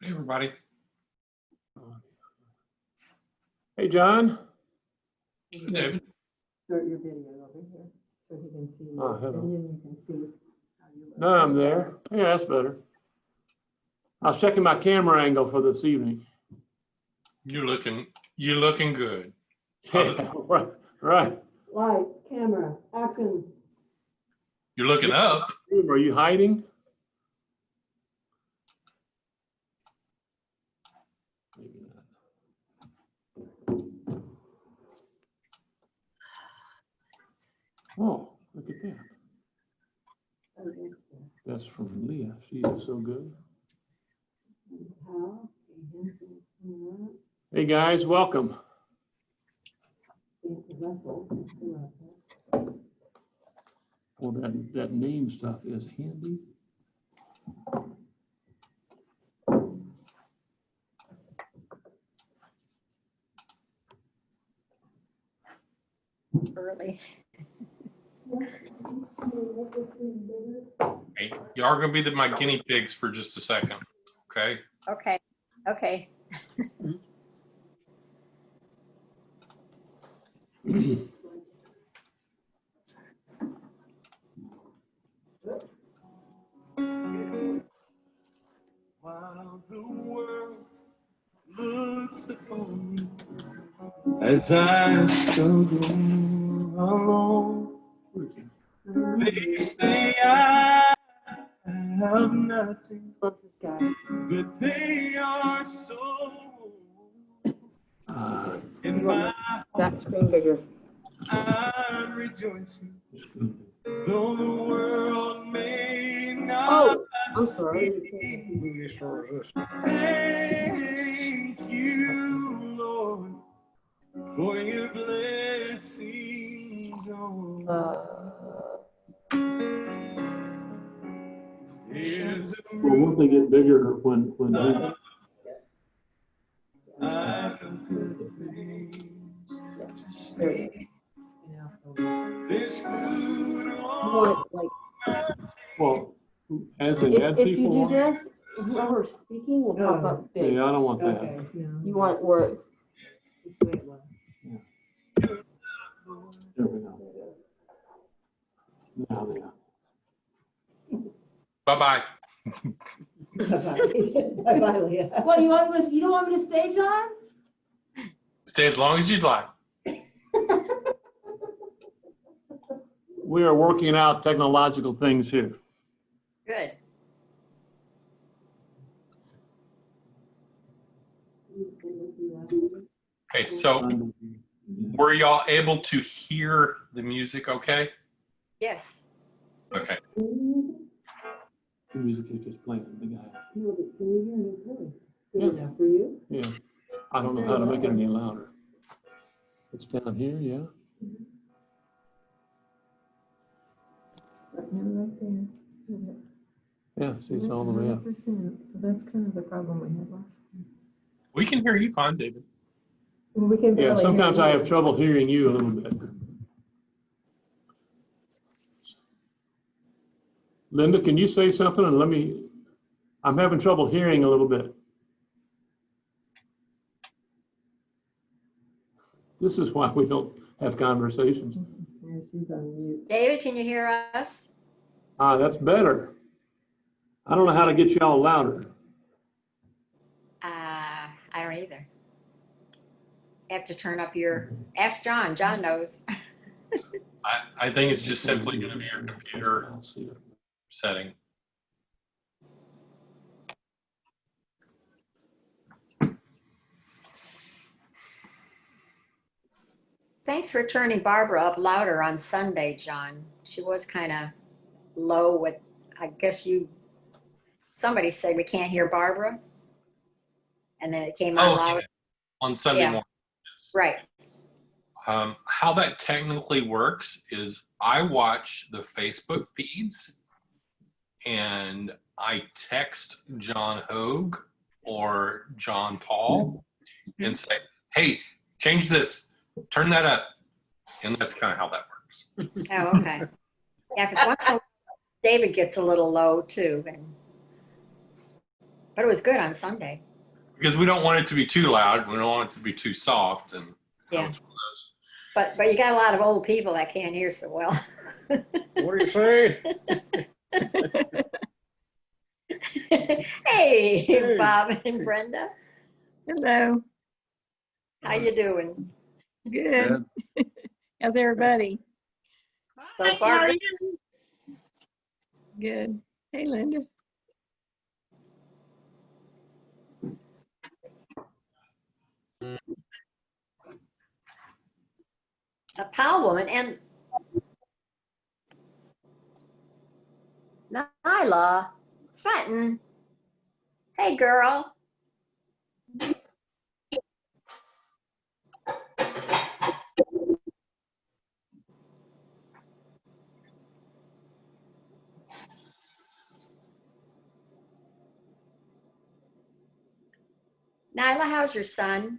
Hey, everybody. Hey, John. Hey, David. Start your video over here so he can see you, Oh, and hello. then you can see how you look. No, I'm That's there. Yeah, that's better. I was checking my camera angle for this evening. You're looking good. Yeah, right, right. better. Lights, camera, action. You're looking up. Are you hiding? Maybe not. Oh, look at that. Oh, that's good. That's from Leah. She is so good. How? Okay, hands coming up. Hey, guys, welcome. See the Russells, it's the Russells. Well, that name stuff is handy. Early. Hey, you are going to be my guinea pigs for just a second. Okay. Okay. Okay. While the world looks upon me as I struggle alone, they say I have nothing, but they are so. In my That screen bigger. I'm rejoicing, though the world may not Oh, I'm sorry. see. Thank you, Lord, for your blessings on There's a Well, won't they get bigger when I could things to say. There's food on well, as they add If you people do on? this, whoever's speaking will pop up big. Yeah, I don't want that. Okay, you want where? There we go. Now they are. Bye-bye. Bye-bye, Leah. What, you don't want me to stay, John? Stay as long as you'd like. We are working out technological things here. Good. Okay, so were y'all able to hear the music okay? Yes. Okay. The music is just playing. The guy. No, but can you hear his voice? Good Yeah. enough for you? Yeah. I don't know how to make it any louder. It's down here, yeah. Right there. Yeah, see, it's all the way up. 100%. So that's kind of the problem we had last time. We can hear you fine, David. We can Yeah, barely sometimes hear I you. have trouble hearing you a little bit. Linda, can you say something and I'm having trouble hearing a little bit. This is why we don't have conversations. Yeah, she's on mute. David, can you hear us? Ah, that's better. I don't know how to get y'all louder. I don't either. Have to turn up your, ask John. John knows. I think it's just simply going to be your computer I'll see it. setting. Thanks for turning Barbara up louder on Sunday, John. She was kind of low with, I guess somebody said we can't hear Barbara. And then it came on loud. Yeah. On Sunday Yeah. morning. Right. How that technically works is I watch the Facebook feeds and I text John Hogue or John Paul and say, hey, change this, turn that up. And that's kind of how that works. Oh, okay. Yeah, because once in a while, David gets a little low too. But it was good on Sunday. Because we don't want it to be too loud. We don't want it to be too soft. And so Yeah. it's one of those. But you got a lot of old people that can't hear so well. What do you say? Hey, Bob and Brenda. Hello. How you doing? Good. How's everybody? So far, good. Good. Hey, Linda. A Powell woman and Nyla Fenton. Hey, girl. Nyla, how's your son?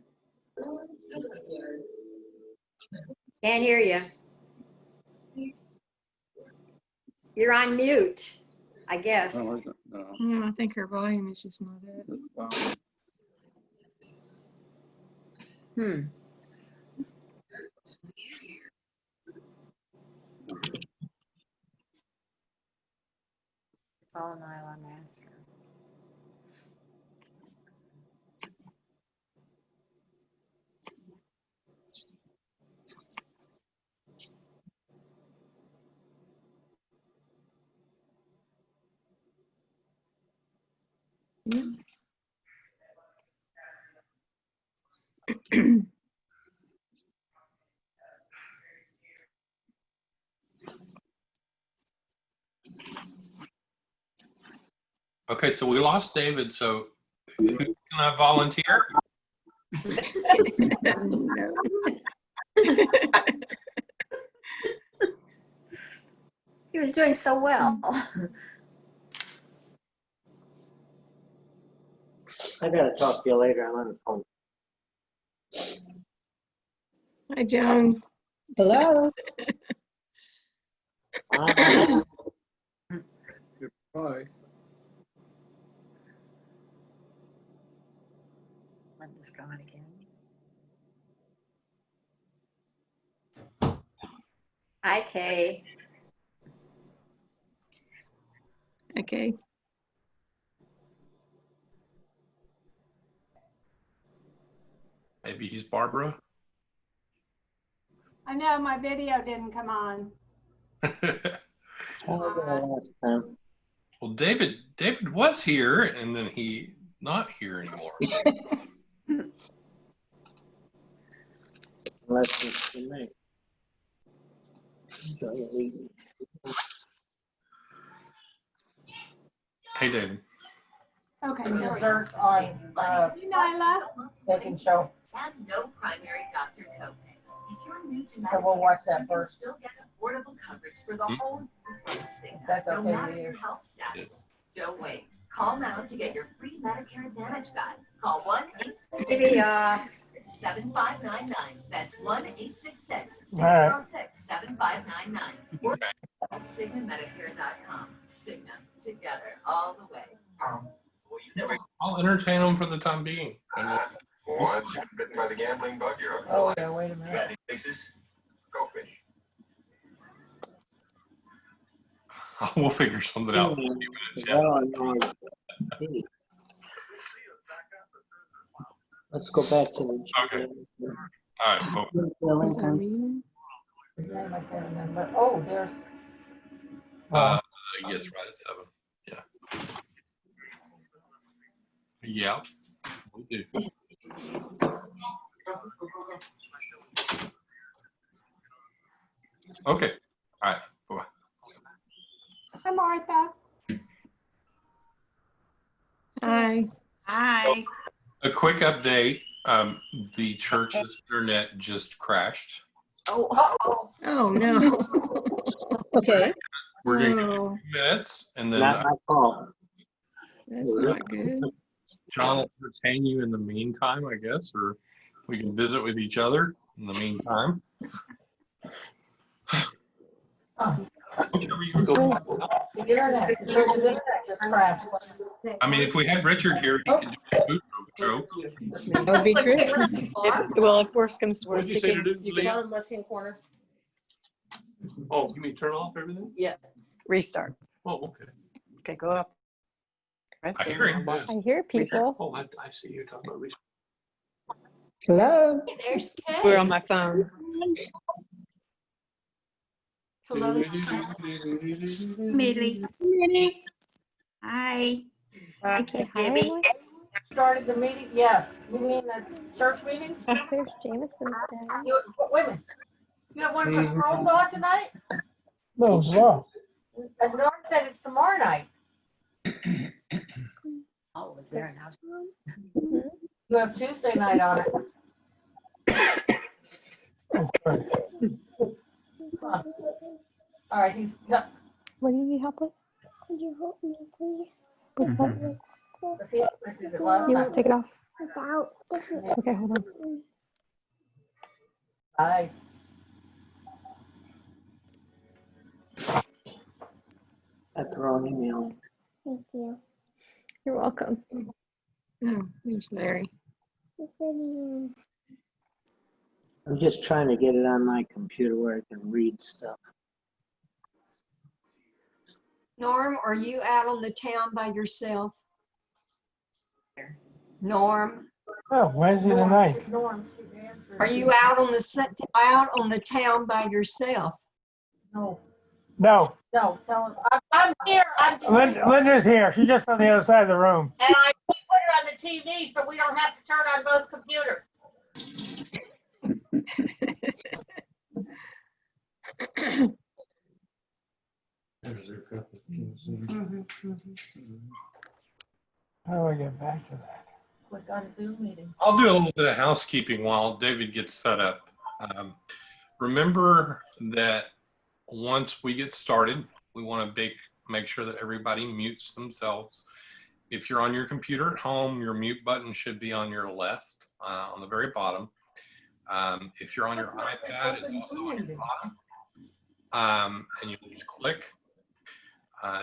Can't hear you. You're on mute, I guess. I think her volume is just not up. Hmm. Call Nyla and ask her. Okay, so we lost David. So who can I volunteer? No. He was doing so well. I gotta talk to you later. I'm on the phone. Hi, Joan. Hello. Hi. Bye. Linda's gone again. Hi, Kay. Okay. Maybe he's Barbara. I know my video didn't come on. Well, David was here, and then he not here anymore. Unless it's for me. Hey, David. Okay. Desserts on Nyla. baking show. And no primary doctor copay. If you're new to So Medicare, we'll watch that you can first. still get affordable coverage for the whole group from Cigna, That's no okay matter with your you. health status. Don't wait. Call now to get your free Medicare Advantage guide. Call 1-866-759-99. That's 1-866-606-7599. Or at CignaMedicare.com. Cigna, together, all the way. I'll entertain him for the time being. Once you've been bitten by the gambling bug, you're up. Oh, yeah, wait a minute. Got any cases? Go fish. We'll figure something out. in a few minutes, yeah. Let's go back to the. Okay. All right. Well, Wellington. His name I can't remember. Oh, there's. yes, right at 7. Yeah. We do. Okay. All right. Bye-bye. Hi, Martha. Hi. Hi. A quick update. The church's internet just crashed. Oh, Oh, no. Okay. We're going to give it Oh, 2 minutes, and then Not my fault. that's not good. John will entertain you in the meantime, I guess, or we can visit with each other in the meantime. Whichever you The internet, the internet just crashed. I mean, if we had Richard here, he could do a food show. That would be great. If worse comes to What worse, did you say to do, you Leah? can Bottom left-hand corner. Oh, you mean turn off everything? restart. Oh, okay. Okay, go up. Right I there. hear him. I hear people. Oh, I see you're talking about restart. Hello. There's Kay. We're on my phone. Hello. Amelie. Hi. Say hi, Emily. Started the meeting, yes. You mean the church meeting? There's Jameson's dad. Wait a minute. You have one of the scrolls on tonight? No, wow. And Norm said it's tomorrow night. Oh, was there an house? You have Tuesday night on it. Huh. All right, he's got. What do you need help with? Could you help me, please? With what? You want to take it off? About. Okay, hold on. Bye. That's the wrong email. Thank you. You're welcome. Oh, there's Larry. I'm just trying to get it on my computer where I can read stuff. Norm, are you out on the town by yourself? Norm, Oh, Wednesday the ninth. Norm, she answered. are you out on the town by yourself? No, No, no, tell him, I'm here, Linda's here. She's just on the other side of the room. and I put it on the TV so we don't have to turn on both computers. How do I get back to that? Click on Zoom meeting. I'll do a little bit of housekeeping while David gets set up. Remember that once we get started, we want to make sure that everybody mutes themselves. If you're on your computer at home, your mute button should be on your left, on the very bottom. If you're on your iPad, it's also on your bottom. And you just click.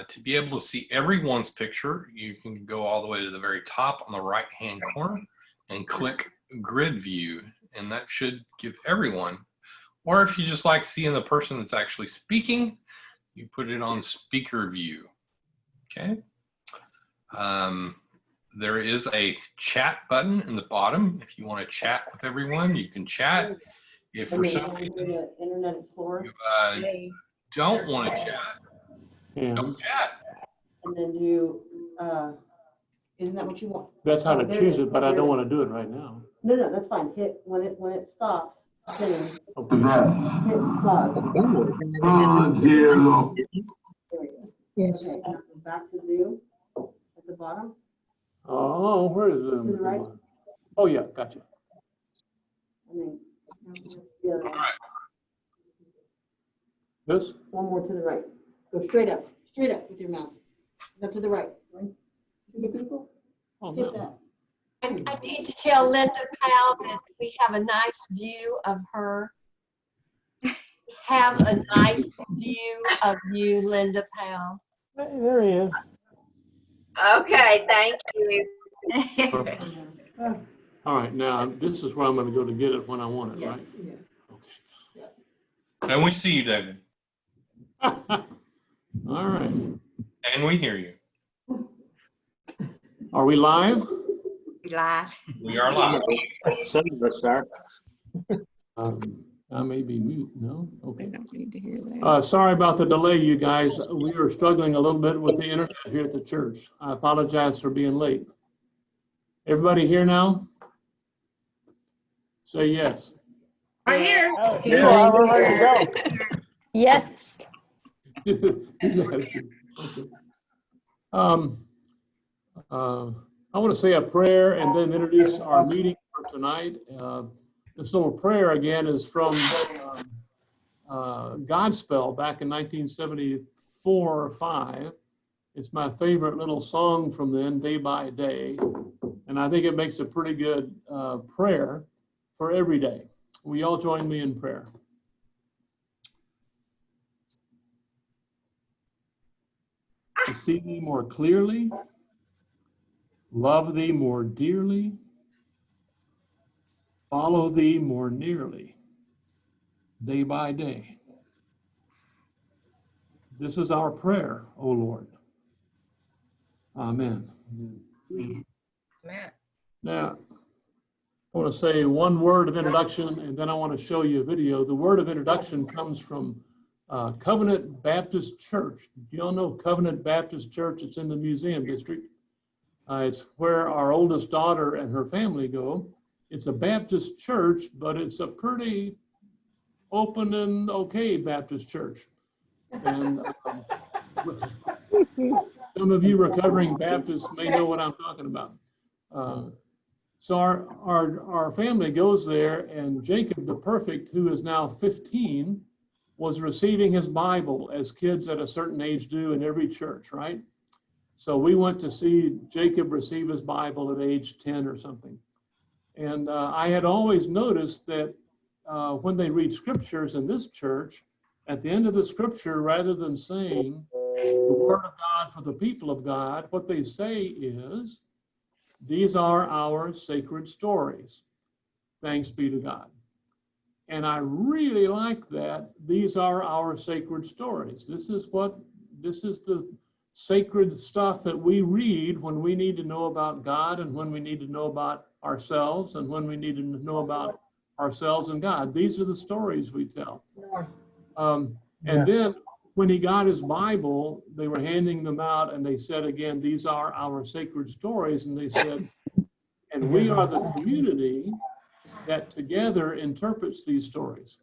To be able to see everyone's picture, you can go all the way to the very top on the right-hand corner and click Grid View, and that should give everyone. Or if you just like seeing the person that's actually speaking, you put it on Speaker View. Okay. There is a chat button in the bottom. If you want to chat with everyone, you can chat. If for some reason Internet Explorer. you don't want to chat, Yeah, don't chat. And then do, isn't that what you want? that's how Oh, to there choose is. it, but I There don't it want to do it right now. No, that's fine. Hit, when it stops, spinning, Okay. hit pause. Oh, dear. There we go. Yes. Okay, now go back to Zoom at the bottom. Oh, where is Zoom? To the right. Oh, yeah, gotcha. And then the other All one. right. This? One more to the right. Go straight up with your mouse. Go to the right. See the people? Oh, Hit no. that. I need to tell Linda Powell that we have a nice view of her. Have a nice view of you, Linda Powell. There he is. Okay, thank you. All right, now this is where I'm going to go to get it when I want it, right? Yes, yes. And we see you, David. All right. And we hear you. Are we live? Live. We are live. Some of us are. I may be mute, no? I Okay. don't need to hear that. Sorry about the delay, you guys. We are struggling a little bit with the internet here at the church. I apologize for being late. Everybody here now? Say yes. I'm here. Oh, you are. We're ready to go. Yes. I want to say a prayer and then introduce our meeting for tonight. This little prayer again is from Godspell back in 1974 or 5. It's my favorite little song from then, Day by Day. And I think it makes a pretty good prayer for every day. Will you all join me in prayer? see thee more clearly, love thee more dearly, follow thee more nearly, day by day. This is our prayer, O Lord. Amen. Now, I want to say one word of introduction, and then I want to show you a video. The word of introduction comes from Covenant Baptist Church. Do y'all know Covenant Baptist Church? It's in the Museum District. It's where our oldest daughter and her family go. It's a Baptist church, but it's a pretty open and okay Baptist church. And some of you recovering Baptists may know what I'm talking about. So our family goes there, and Jacob the Perfect, who is now 15, was receiving his Bible as kids at a certain age do in every church, right? So we went to see Jacob receive his Bible at age 10 or something. And I had always noticed that when they read scriptures in this church, at the end of the scripture, rather than saying the word of God for the people of God, what they say is, these are our sacred stories. Thanks be to God. And I really like that. These are our sacred stories. This is the sacred stuff that we read when we need to know about God, and when we need to know about ourselves, and when we need to know about ourselves and God. These are the stories we tell. And then when he got his Bible, they were handing them out, and they said again, these are our sacred stories. And they said, and we are the community that together interprets these stories.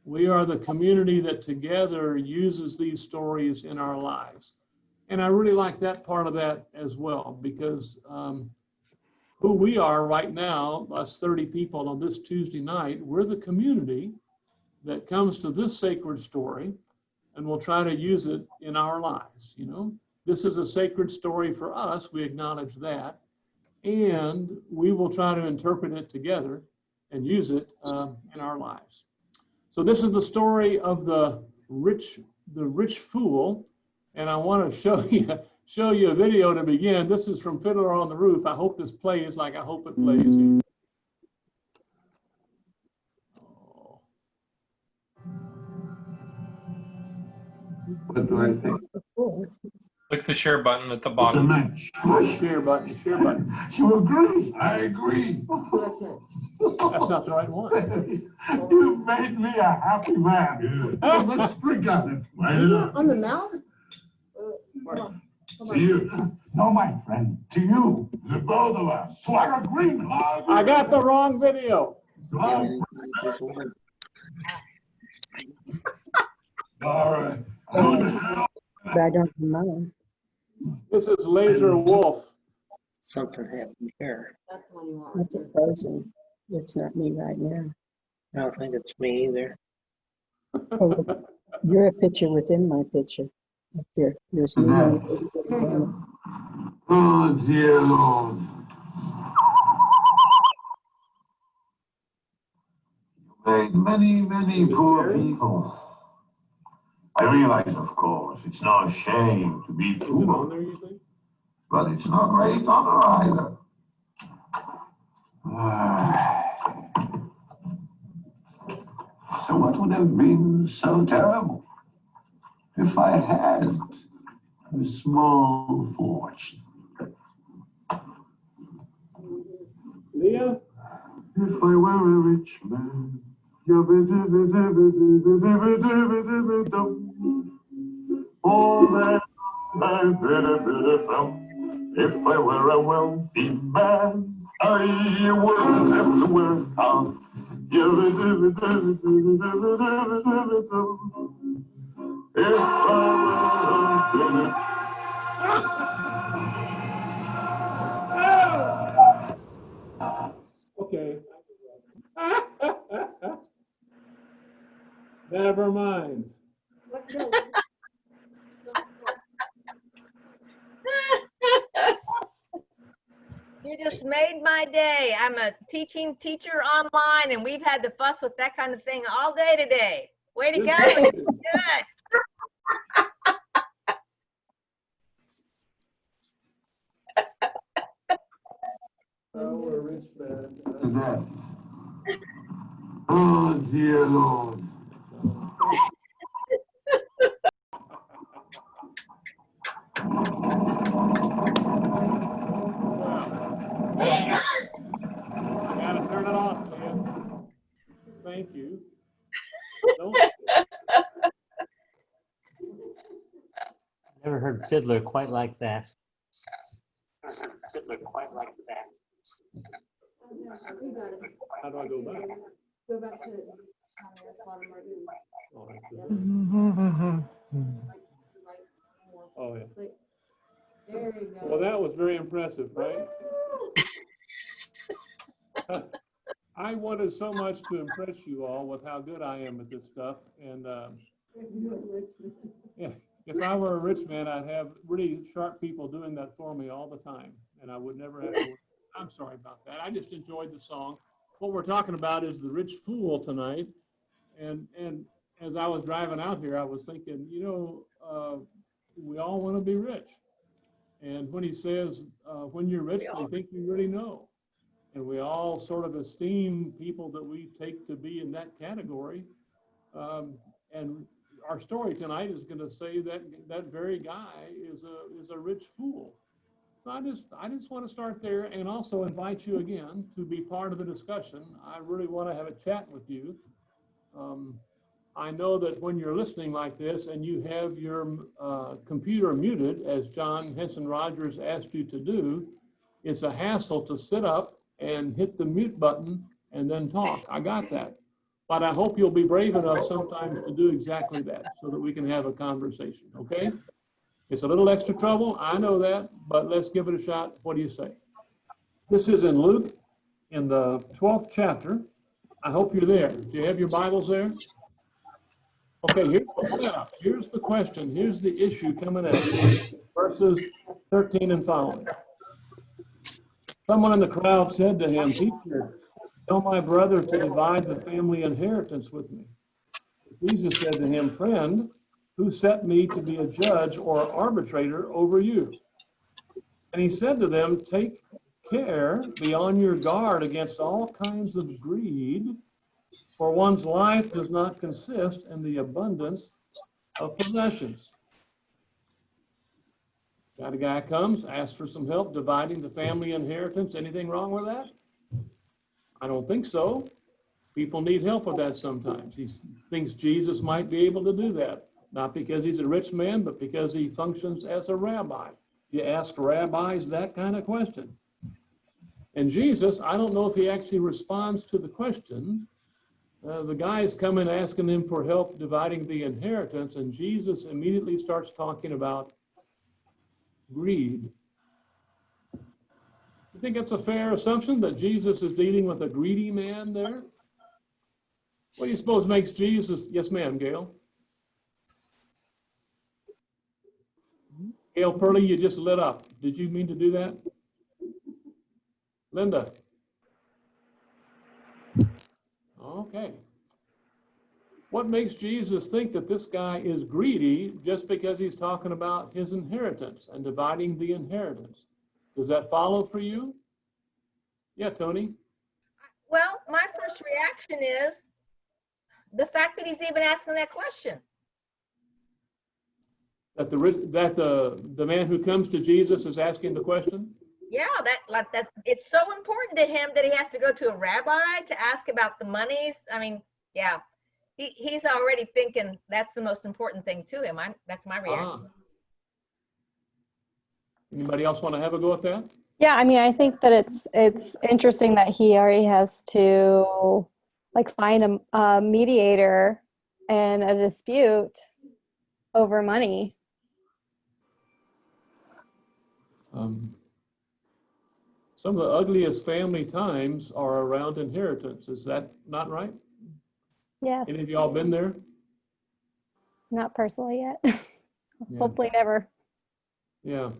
We are the community that together uses these stories in our lives. And I really like that part of that as well, because who we are right now, us 30 people on this Tuesday night, we're the community that comes to this sacred story, and we'll try to use it in our lives. You know, this is a sacred story for us. We acknowledge that, and we will try to interpret it together and use it in our lives. So this is the story of the rich fool, and I want to show you a video to begin. This is from Fiddler on the Roof. I hope this plays like I hope it plays. What do I think? Click the share button at the bottom. Share button. You agree? I agree. That's not the right one. You made me a happy man. Let's drink on it. Light it up. On the mouse? To you. No, my friend. To you. The both of us. Swag a green hog. I got the wrong video. All right. But I don't know. This is Laser Wolf. Something happened here. That's the one you want. That's a person. It's not me right now. I don't think it's me either. Oh, you're a picture within my picture. Up there. There's me. Oh, dear Lord. You made many poor people. I realize, of course, it's no shame to be poor, but it's no great honor either. So what would have been so terrible if I had a small fortune? Leah? If I were a rich man, all that if I were a wealthy man, I wouldn't have to work hard. If I were Okay. Never mind. You just made my day. I'm a teacher online, and we've had to fuss with that kind of thing all day today. Way to go. Good. Oh, dear Lord. I gotta turn it off, man. Thank you. Don't. Never heard fiddler quite like that. Fiddler quite like that. How do I go back? Go back to. Oh, that's good. Oh, yeah. There you go. Well, that was very impressive, right? I wanted so much to impress you all with how good I am at this stuff. And yeah, if I were a rich man, I'd have really sharp people doing that for me all the time. And I would never have to work. I'm sorry about that. I just enjoyed the song. What we're talking about is the rich fool tonight. And as I was driving out here, I was thinking, you know, we all want to be rich. And when he says, when you're rich, they think you really know. And we all sort of esteem people that we take to be in that category. And our story tonight is going to say that that very guy is a rich fool. So I just want to start there and also invite you again to be part of the discussion. I really want to have a chat with you. I know that when you're listening like this and you have your computer muted, as John Henson Rogers asked you to do, it's a hassle to sit up and hit the mute button and then talk. I got that. But I hope you'll be brave enough sometimes to do exactly that so that we can have a conversation, okay? It's a little extra trouble, I know that, but let's give it a shot. What do you say? This is in Luke, in the 12th chapter. I hope you're there. Do you have your Bibles there? Okay, here's the setup. Here's the question. Here's the issue coming at you. Verses 13 and following. Someone in the crowd said to him, "Teacher, tell my brother to divide the family inheritance with me." Jesus said to him, "Friend, who set me to be a judge or arbitrator over you?" And he said to them, "Take care, be on your guard against all kinds of greed, for one's life does not consist in the abundance of possessions." Got a guy comes, asks for some help dividing the family inheritance. Anything wrong with that? I don't think so. People need help with that sometimes. He thinks Jesus might be able to do that, not because he's a rich man, but because he functions as a rabbi. You ask rabbis that kind of question. And Jesus, I don't know if he actually responds to the question. The guy is coming asking him for help dividing the inheritance, and Jesus immediately starts talking about greed. You think it's a fair assumption that Jesus is dealing with a greedy man there? What do you suppose makes Jesus? Yes, ma'am, Gail. Gail Purley, you just lit up. Did you mean to do that? Linda. Okay. What makes Jesus think that this guy is greedy just because he's talking about his inheritance and dividing the inheritance? Does that follow for you? Yeah, Tony. Well, my first reaction is the fact that he's even asking that question. That the man who comes to Jesus is asking the question? Yeah, that it's so important to him that he has to go to a rabbi to ask about the monies. I mean, yeah, he's already thinking that's the most important thing to him. That's my reaction. Anybody else want to have a go at that? Yeah, I mean, I think that it's interesting that he already has to like find a mediator in a dispute over money. Some of the ugliest family times are around inheritance. Is that not right? Yes. Any of y'all been there? Not personally yet. Hopefully never. Yeah.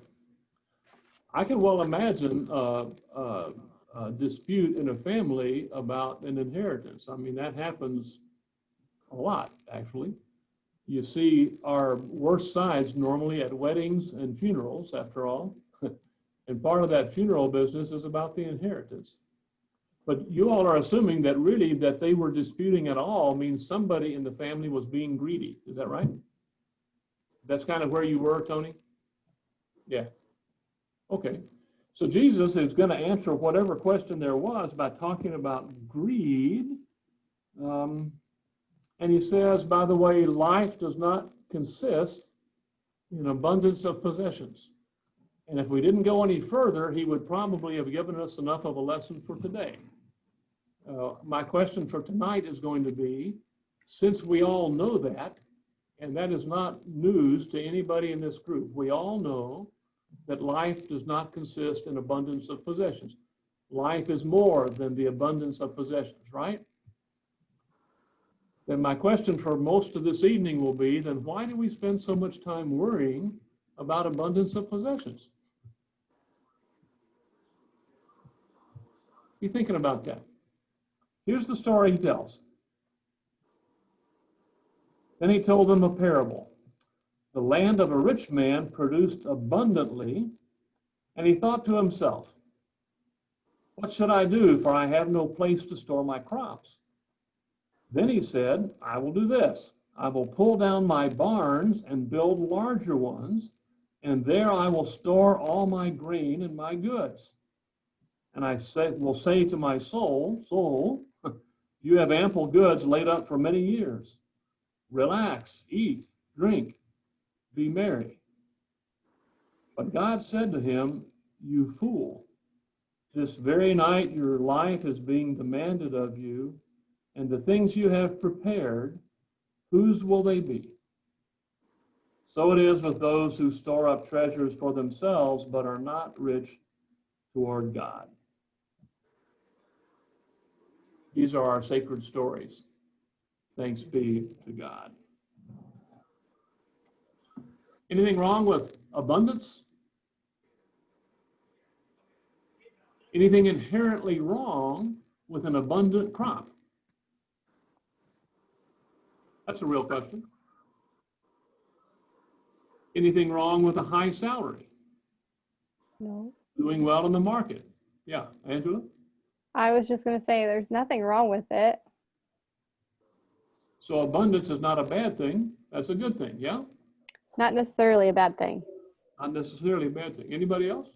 I can well imagine a dispute in a family about an inheritance. I mean, that happens a lot, actually. You see our worst sides normally at weddings and funerals, after all. And part of that funeral business is about the inheritance. But you all are assuming that really that they were disputing at all means somebody in the family was being greedy. Is that right? That's kind of where you were, Tony? Yeah. Okay. So Jesus is going to answer whatever question there was by talking about greed. And he says, by the way, life does not consist in abundance of possessions. And if we didn't go any further, he would probably have given us enough of a lesson for today. My question for tonight is going to be, since we all know that, and that is not news to anybody in this group, we all know that life does not consist in abundance of possessions. Life is more than the abundance of possessions, right? Then my question for most of this evening will be, then why do we spend so much time worrying about abundance of possessions? Be thinking about that. Here's the story he tells. Then he told them a parable. The land of a rich man produced abundantly, and he thought to himself, what should I do, for I have no place to store my crops? Then he said, I will do this. I will pull down my barns and build larger ones, and there I will store all my grain and my goods. And I will say to my soul, soul, you have ample goods laid up for many years. Relax, eat, drink, be merry. But God said to him, you fool, this very night your life is being demanded of you, and the things you have prepared, whose will they be? So it is with those who store up treasures for themselves, but are not rich toward God. These are our sacred stories. Thanks be to God. Anything wrong with abundance? Anything inherently wrong with an abundant crop? That's a real question. Anything wrong with a high salary? No. Doing well in the market? Yeah, Angela? I was just going to say there's nothing wrong with it. So abundance is not a bad thing. That's a good thing, yeah? Not necessarily a bad thing. Not necessarily a bad thing. Anybody else?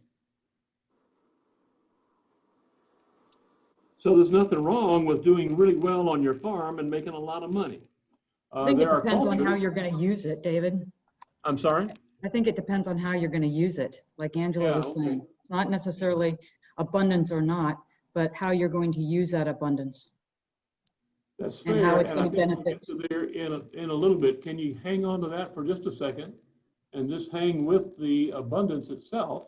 So there's nothing wrong with doing really well on your farm and making a lot of money. I think it There are depends on how cultures. you're going to use it, David. I'm sorry? I think it depends on how you're going to use it. Like Angela Yeah, was okay. saying, it's not necessarily abundance or not, but how you're going to use that abundance. That's And fair, how it's and I going to think we'll benefit. get to there in a little bit. Can you hang on to that for just a second and just hang with the abundance itself?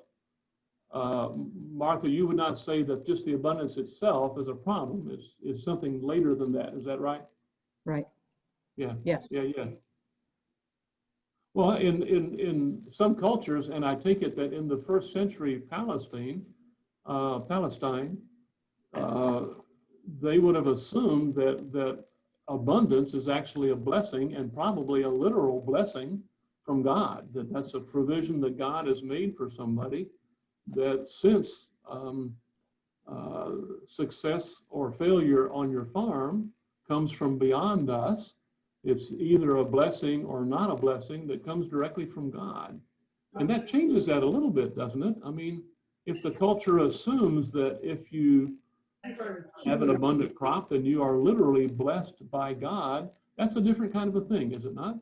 Martha, you would not say that just the abundance itself is a problem. It's something later than that. Is that right? Right. Yeah. Yes. Yeah. Well, in some cultures, and I take it that in the first century Palestine, they would have assumed that abundance is actually a blessing, and probably a literal blessing from God, that's a provision that God has made for somebody, that since success or failure on your farm comes from beyond us, it's either a blessing or not a blessing that comes directly from God. And that changes that a little bit, doesn't it? I mean, if the culture assumes that if you have an abundant crop, then you are literally blessed by God, that's a different kind of a thing, is it not?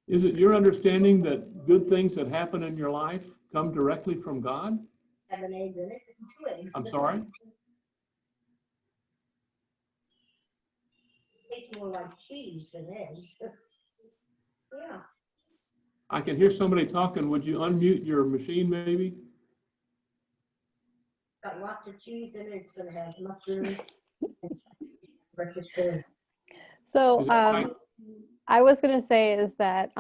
Is it your understanding that good things that happen in your life come directly from God? Have an egg in it. I'm sorry? Tastes more like cheese than eggs. Yeah. I can hear somebody talking. Would you unmute your machine maybe? Got lots of cheese in it. It's gonna have mushrooms. Breakfast food. So Is that right? I was going to say is that,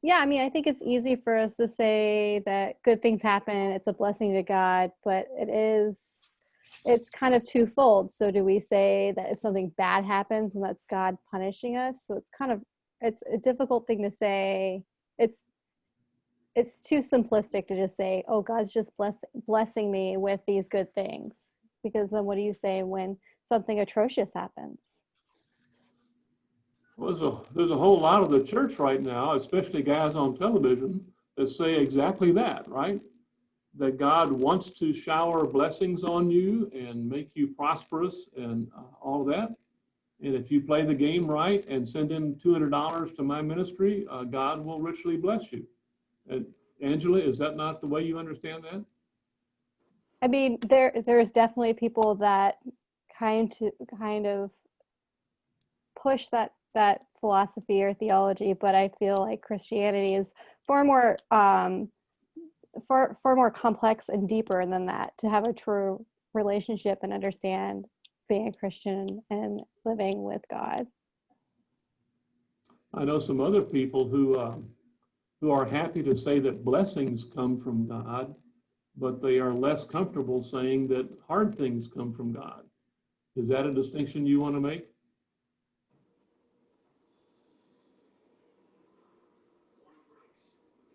yeah, I mean, I think it's easy for us to say that good things happen. It's a blessing to God, but it's kind of twofold. So do we say that if something bad happens and that's God punishing us? So it's a difficult thing to say. It's too simplistic to just say, oh, God's just blessing me with these good things. because then what do you say when something atrocious happens? Well, there's a whole lot of the church right now, especially guys on television, that say exactly that, right? That God wants to shower blessings on you and make you prosperous and all of that. And if you play the game right and send in $200 to my ministry, God will richly bless you. And Angela, is that not the way you understand that? I mean, there's definitely people that kind of push that philosophy or theology, but I feel like Christianity is far more complex and deeper than that, to have a true relationship and understand being a Christian and living with God. I know some other people who are happy to say that blessings come from God, but they are less comfortable saying that hard things come from God. Is that a distinction you want to make?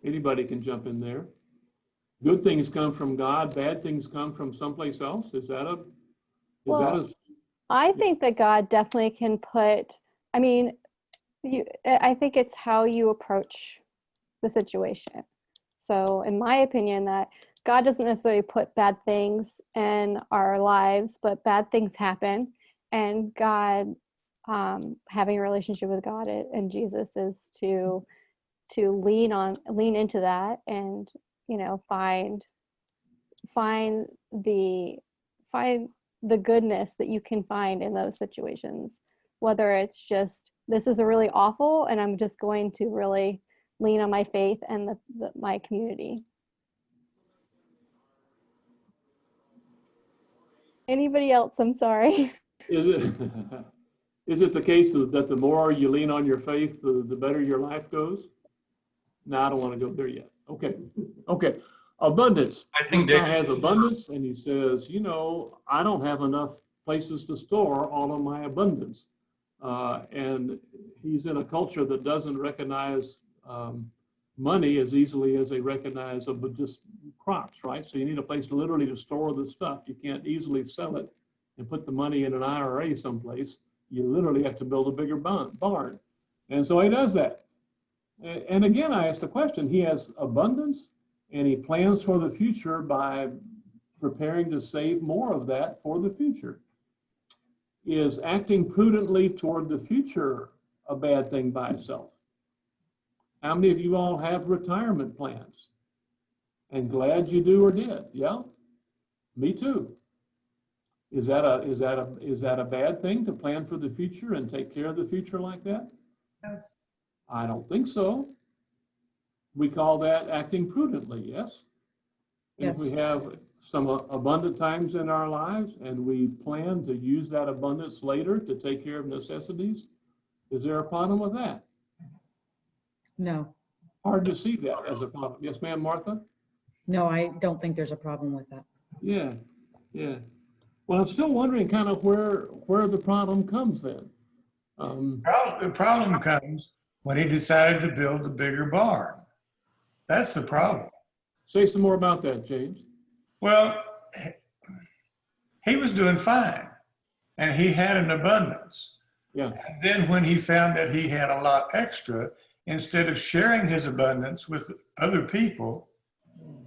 Anybody can jump in there. Good things come from God, bad things come from someplace else. I think that God definitely can put, I mean, I think it's how you approach the situation. So in my opinion, that God doesn't necessarily put bad things in our lives, but bad things happen, and God, having a relationship with God and Jesus is to lean into that, and find the goodness that you can find in those situations, whether it's just, this is a really awful and I'm just going to really lean on my faith and my community. Anybody else? I'm sorry. Is it the case that the more you lean on your faith, the better your life goes? No, I don't want to go there yet. Okay. Abundance. I think this guy has abundance, and he says, I don't have enough places to store all of my abundance. And he's in a culture that doesn't recognize money as easily as they recognize just crops, right? So you need a place literally to store the stuff. You can't easily sell it and put the money in an IRA someplace. You literally have to build a bigger barn. And so he does that. And again, I asked the question, he has abundance and he plans for the future by preparing to save more of that for the future. Is acting prudently toward the future a bad thing by itself? How many of you all have retirement plans? And glad you do or did, yeah? Me too. Is that a bad thing to plan for the future and take care of the future like that? No. I don't think so. We call that acting prudently, yes? Yes. If we have some abundant times in our lives and we plan to use that abundance later to take care of necessities, is there a problem with that? No. Hard to see that as a problem. Yes, ma'am, Martha? No, I don't think there's a problem with that. Yeah. Well, I'm still wondering kind of where the problem comes then. The problem comes when he decided to build the bigger barn. That's the problem. Say some more about that, James. Well, he was doing fine, and he had an abundance. Yeah. And then when he found that he had a lot extra, instead of sharing his abundance with other people,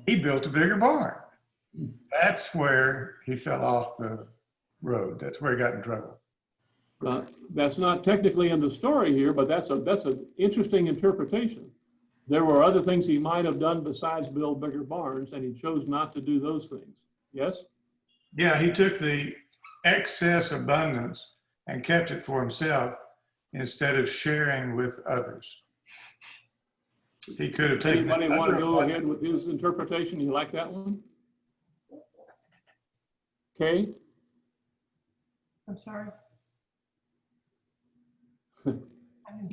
he built a bigger barn. That's where he fell off the road. That's where he got in trouble. That's not technically in the story here, but that's an interesting interpretation. There were other things he might have done besides build bigger barns, and he chose not to do those things. Yes? Yeah, he took the excess abundance and kept it for himself instead of sharing with others. He could have taken. Anybody want to go ahead with his interpretation? You like that one? Okay. I'm sorry.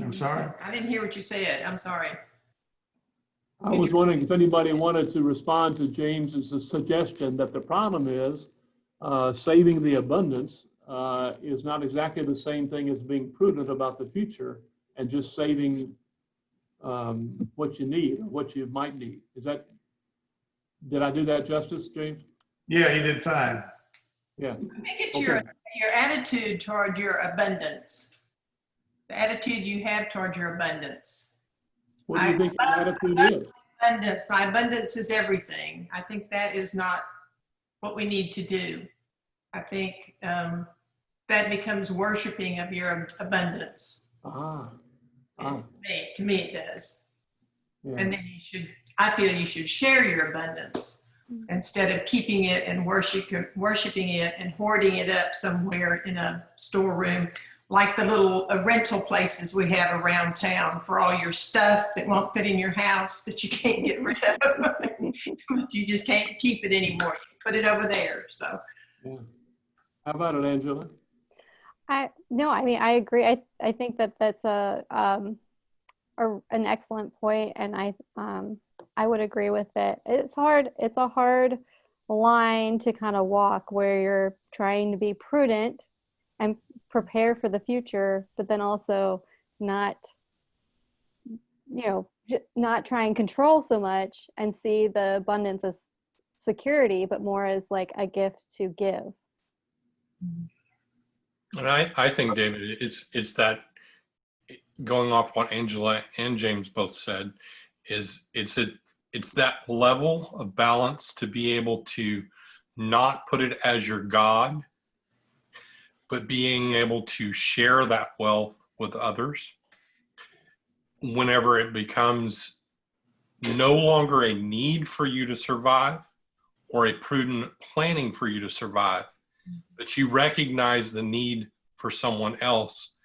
I'm sorry? I didn't hear what you said. I'm sorry. I was wondering if anybody wanted to respond to James's suggestion that the problem is saving the abundance is not exactly the same thing as being prudent about the future and just saving what you need or what you might need. Did I do that justice, James? Yeah, he did fine. Yeah. I think it's Okay. your attitude toward your abundance. The attitude you have toward your abundance. What do you think your attitude is? Abundance. My abundance is everything. I think that is not what we need to do. I think that becomes worshiping of your abundance. To me, it does. Yeah. And then I feel you should share your abundance instead of keeping it and worshiping it and hoarding it up somewhere in a storeroom, like the little rental places we have around town for all your stuff that won't fit in your house that you can't get rid of. But you just can't keep it anymore. You put it over there. So. Yeah. How about it, Angela? No, I mean, I agree. I think that that's an excellent point, and I would agree with it. It's hard. It's a hard line to kind of walk where you're trying to be prudent and prepare for the future, but then also not, not try and control so much and see the abundance as security, but more as like a gift to give. And I think, David, it's that, going off what Angela and James both said, is it's that level of balance to be able to not put it as your God, but being able to share that wealth with others whenever it becomes no longer a need for you to survive or a prudent planning for you to survive, but you recognize the need for someone else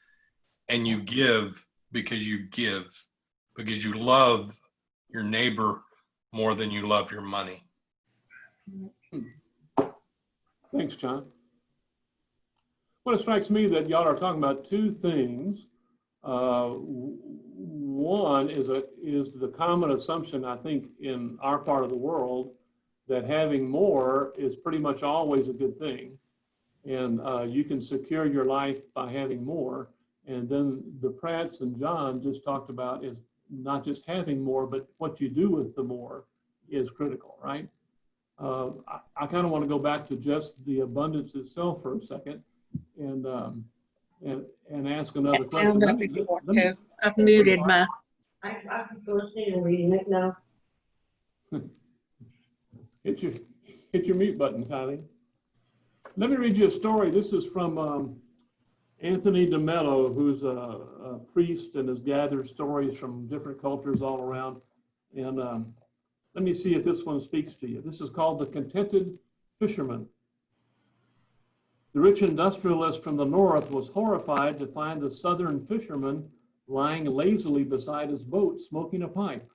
and you give because you love your neighbor more than you love your money. Thanks, John. Well, it strikes me that y'all are talking about two things. One is the common assumption, I think, in our part of the world, that having more is pretty much always a good thing. And you can secure your life by having more. And then the Pratts and John just talked about is not just having more, but what you do with the more is critical, right? I kind of want to go back to just the abundance itself for a second and ask another question. Sound up if you want to. I've muted my. I can go listening and reading it now. Hit your mute button, Kylie. Let me read you a story. This is from Anthony DeMello, who's a priest and has gathered stories from different cultures all around. And let me see if this one speaks to you. This is called The Contented Fisherman. The rich industrialist from the north was horrified to find the southern fisherman lying lazily beside his boat, smoking a pipe.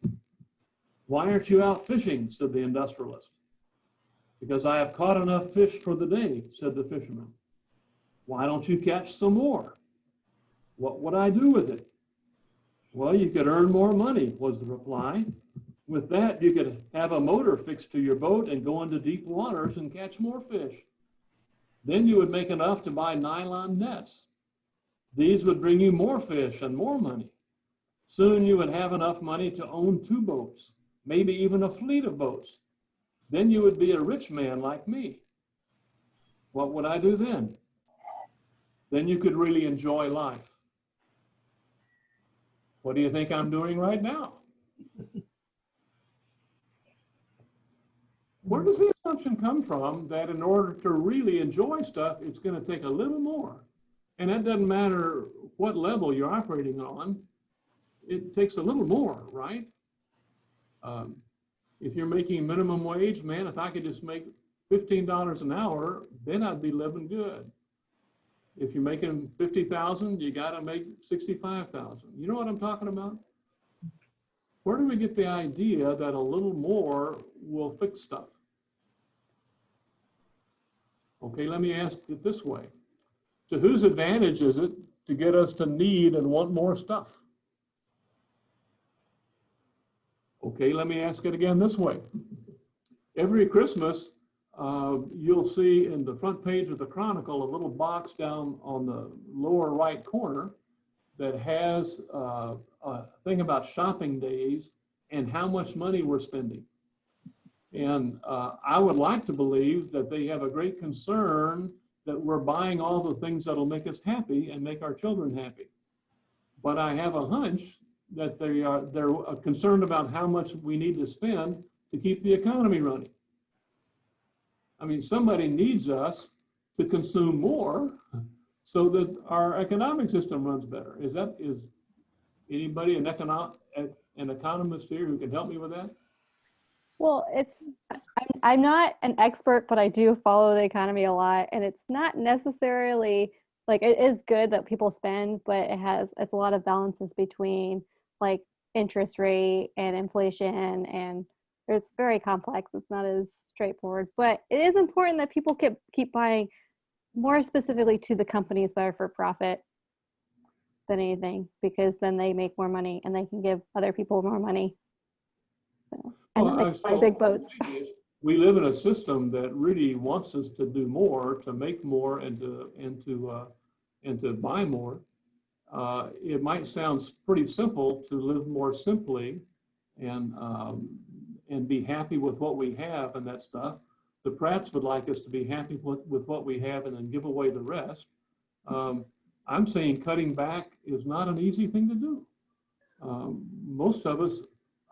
"Why aren't you out fishing?" said the industrialist. "Because I have caught enough fish for the day," said the fisherman. "Why don't you catch some more?" "What would I do with it?" "Well, you could earn more money," was the reply. "With that, you could have a motor fixed to your boat and go into deep waters and catch more fish. Then you would make enough to buy nylon nets. These would bring you more fish and more money. Soon you would have enough money to own 2 boats, maybe even a fleet of boats. Then you would be a rich man like me. What would I do then?" "Then you could really enjoy life." What do you think I'm doing right now? Where does the assumption come from that in order to really enjoy stuff, it's going to take a little more? And that doesn't matter what level you're operating on. It takes a little more, right? If you're making minimum wage, man, if I could just make $15 an hour, then I'd be living good. If you're making $50,000, you got to make $65,000. You know what I'm talking about? Where do we get the idea that a little more will fix stuff? Okay, let me ask it this way. To whose advantage is it to get us to need and want more stuff? Okay, let me ask it again this way. Every Christmas, you'll see in the front page of the Chronicle a little box down on the lower right corner that has a thing about shopping days and how much money we're spending. And I would like to believe that they have a great concern that we're buying all the things that'll make us happy and make our children happy. But I have a hunch that they're concerned about how much we need to spend to keep the economy running. I mean, somebody needs us to consume more so that our economic system runs better. Is anybody an economist here who can help me with that? Well, I'm not an expert, but I do follow the economy a lot, and it's not necessarily like it is good that people spend, but it's a lot of balances between like interest rate and inflation, and it's very complex. It's not as straightforward, but it is important that people keep buying more specifically to the companies that are for profit than anything, because then they make more money and they can give other people more money. So, and then they can buy big boats. We live in a system that really wants us to do more, to make more, and to buy more. It might sound pretty simple to live more simply and be happy with what we have and that stuff. The Pratts would like us to be happy with what we have and then give away the rest. I'm saying cutting back is not an easy thing to do. Most of us,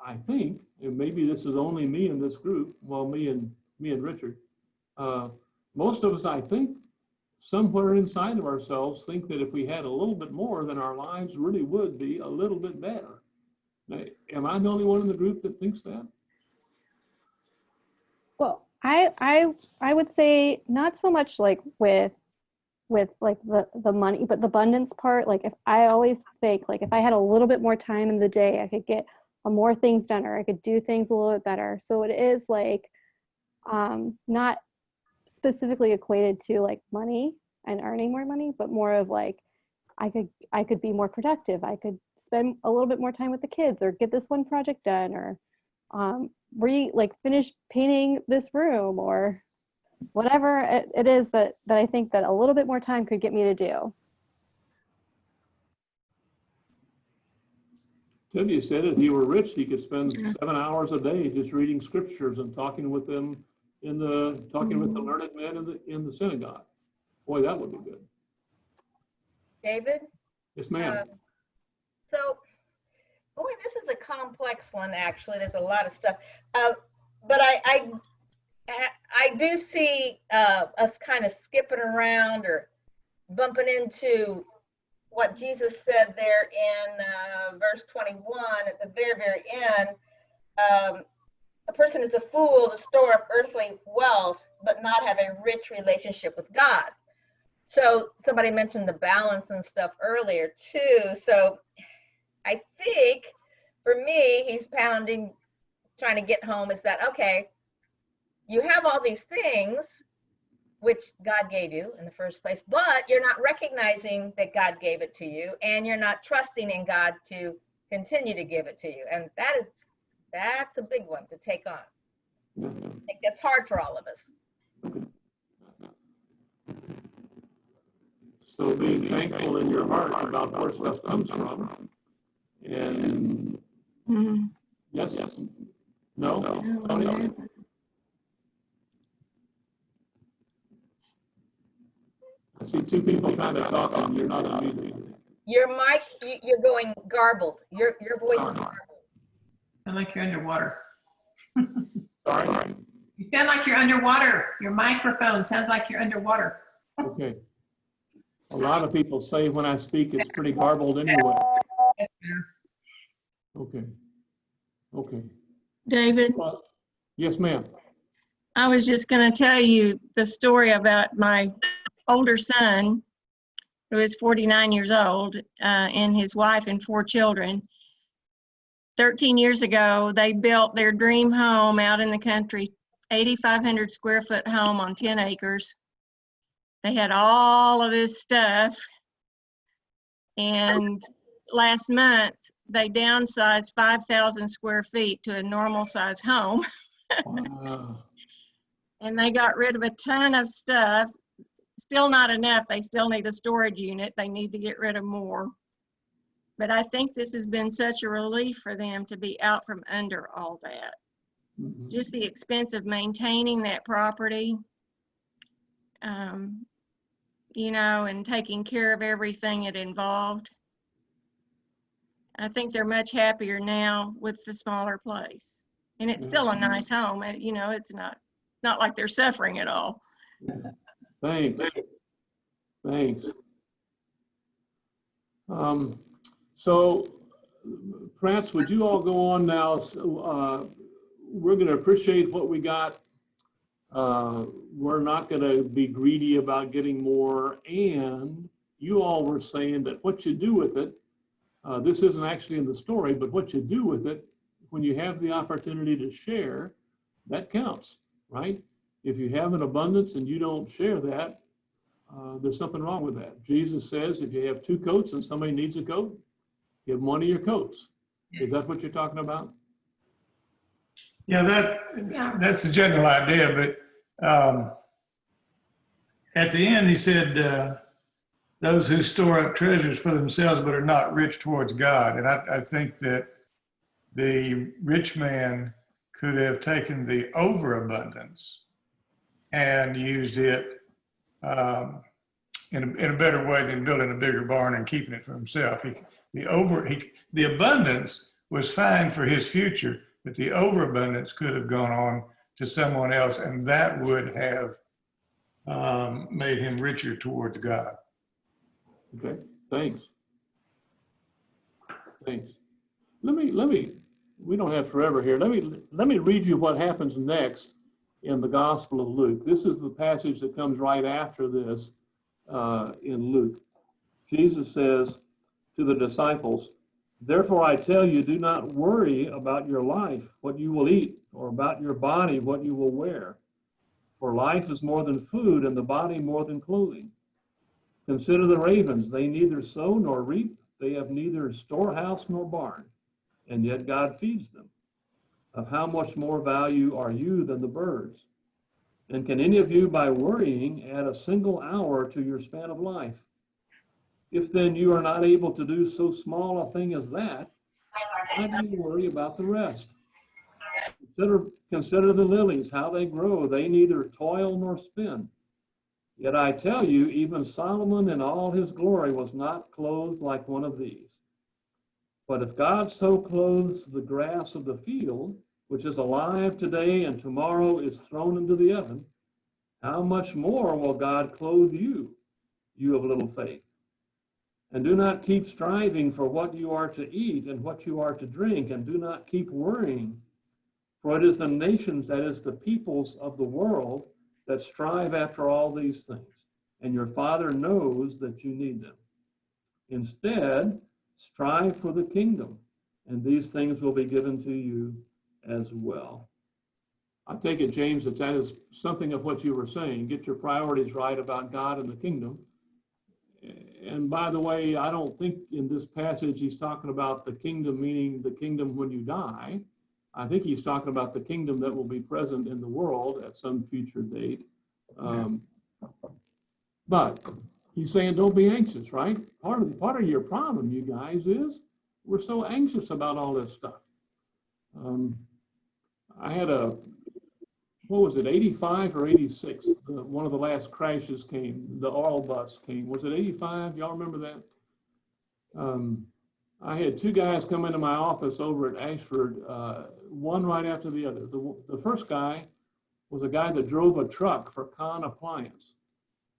I think, and maybe this is only me in this group, well, me and Richard, most of us, I think, somewhere inside of ourselves think that if we had a little bit more, then our lives really would be a little bit better. Now, am I the only one in the group that thinks that? Well, I would say not so much like with like the money, but the abundance part. Like if I always think like if I had a little bit more time in the day, I could get more things done, or I could do things a little bit better. So it is like not specifically equated to like money and earning more money, but more of like I could be more productive. I could spend a little bit more time with the kids, or get this one project done, or finish painting this room, or whatever it is that I think that a little bit more time could get me to do. Tibia said if he were rich, he could spend 7 hours a day just reading scriptures and talking with them with the learned men in the synagogue. Boy, that would be good. David? Yes, ma'am. So, boy, this is a complex one, actually. There's a lot of stuff. But I do see us kind of skipping around or bumping into what Jesus said there in verse 21 at the very, very end. A person is a fool to store up earthly wealth, but not have a rich relationship with God. So somebody mentioned the balance and stuff earlier too. So I think for me, he's trying to get home is that, okay, you have all these things which God gave you in the first place, but you're not recognizing that God gave it to you, and you're not trusting in God to continue to give it to you. And that's a big one to take on. I think that's hard for all of us. So being thankful in your heart about where stuff comes from. And yes, no, Tony? I see two people kind of talking. You're not unmuted. Your mic, you're going garbled. Your voice is garbled. Sound like you're underwater. Sorry? You sound like you're underwater. Your microphone sounds like you're underwater. Okay. A lot of people say when I speak, it's pretty garbled anyway. Okay. David? Yes, ma'am. I was just going to tell you the story about my older son, who is 49 years old, and his wife and 4 children. 13 years ago, they built their dream home out in the country, 8,500 square foot home on 10 acres. They had all of this stuff. And last month, they downsized 5,000 square feet to a normal size home. Wow. And they got rid of a ton of stuff. Still not enough. They still need a storage unit. They need to get rid of more. But I think this has been such a relief for them to be out from under all that. just the expense of maintaining that property, you know, and taking care of everything it involved. I think they're much happier now with the smaller place. And it's still a nice home. You know, it's not like they're suffering at all. Thanks. Thanks. So, France, would you all go on now? We're going to appreciate what we got. We're not going to be greedy about getting more. And you all were saying that what you do with it, this isn't actually in the story, but what you do with it when you have the opportunity to share, that counts, right? If you have an abundance and you don't share that, there's something wrong with that. Jesus says if you have 2 coats and somebody needs a coat, give one of your coats. Yes. Is that what you're talking about? Yeah, that's the general idea. But at the end, he said, those who store up treasures for themselves but are not rich towards God. And I think that the rich man could have taken the overabundance and used it in a better way than building a bigger barn and keeping it for himself. The abundance was fine for his future, but the overabundance could have gone on to someone else, and that would have made him richer towards God. Okay, thanks. Thanks. Let me, we don't have forever here. Let me read you what happens next in the Gospel of Luke. This is the passage that comes right after this in Luke. Jesus says to the disciples, "Therefore I tell you, do not worry about your life, what you will eat, or about your body, what you will wear. For life is more than food, and the body more than clothing. Consider the ravens, they neither sow nor reap, they have neither storehouse nor barn, and yet God feeds them. Of how much more value are you than the birds? And can any of you, by worrying, add a single hour to your span of life? If then you are not able to do so small a thing as that, why do you worry about the rest? Consider the lilies, how they grow. They neither toil nor spin. Yet I tell you, even Solomon in all his glory was not clothed like one of these. But if God so clothes the grass of the field, which is alive today and tomorrow is thrown into the oven, how much more will God clothe you, you of little faith? And do not keep striving for what you are to eat and what you are to drink, and do not keep worrying. For it is the nations, that is the peoples of the world, that strive after all these things, and your Father knows that you need them. Instead, strive for the kingdom, and these things will be given to you as well." I take it, James, that is something of what you were saying. Get your priorities right about God and the kingdom. And by the way, I don't think in this passage he's talking about the kingdom, meaning the kingdom when you die. I think he's talking about the kingdom that will be present in the world at some future date. But he's saying don't be anxious, right? Part of your problem, you guys, is we're so anxious about all this stuff. I had what was it, 85 or 86? One of the last crashes came, the oil bus came. Was it 85? Y'all remember that? I had 2 guys come into my office over at Ashford, one right after the other. The first guy was a guy that drove a truck for Con Appliance.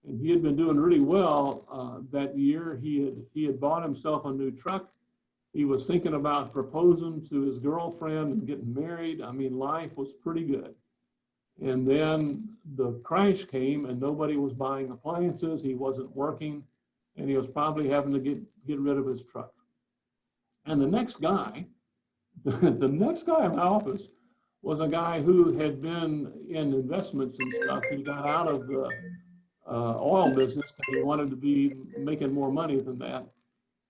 And he had been doing really well that year. He had bought himself a new truck. He was thinking about proposing to his girlfriend and getting married. I mean, life was pretty good. And then the crash came and nobody was buying appliances. He wasn't working, and he was probably having to get rid of his truck. And the next guy, the next guy in my office was a guy who had been in investments and stuff. He got out of the oil business because he wanted to be making more money than that.